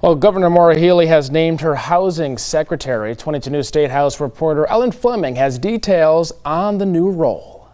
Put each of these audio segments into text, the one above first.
Well, Governor Maura Healey has named her housing secretary. 22 News State House reporter Ellen Fleming has details on the new role.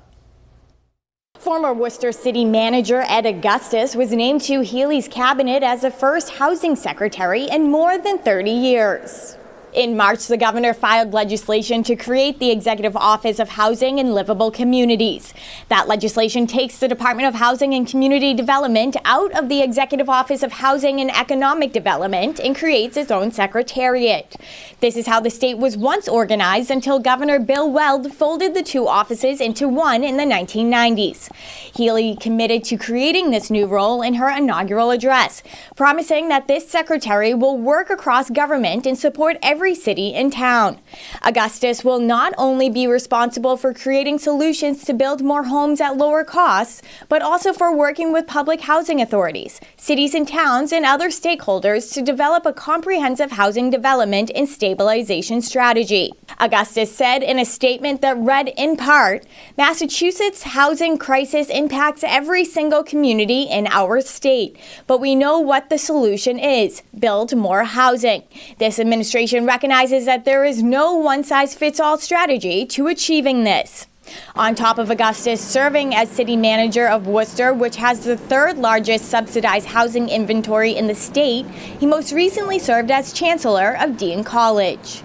Former Worcester City Manager Ed Augustus was named to Healey's cabinet as the first housing secretary in more than 30 years. In March, the governor filed legislation to create the Executive Office of Housing and Livable Communities. That legislation takes the Department of Housing and Community Development out of the Executive Office of Housing and Economic Development and creates its own secretariat. This is how the state was once organized until Governor Bill Weld folded the two offices into one in the 1990s. Healey committed to creating this new role in her inaugural address, promising that this secretary will work across government and support every city in town. Augustus will not only be responsible for creating solutions to build more homes at lower costs, but also for working with public housing authorities, cities and towns, and other stakeholders to develop a comprehensive housing development and stabilization strategy. Augustus said in a statement that read in part, "Massachusetts' housing crisis impacts every single community in our state, but we know what the solution is: build more housing. This administration recognizes that there is no one-size-fits-all strategy to achieving this." On top of Augustus serving as city manager of Worcester, which has the third largest subsidized housing inventory in the state, he most recently served as chancellor of Dean College.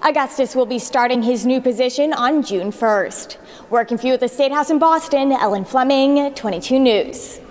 Augustus will be starting his new position on June 1st. Working for you at the State House in Boston, Ellen Fleming, 22 News.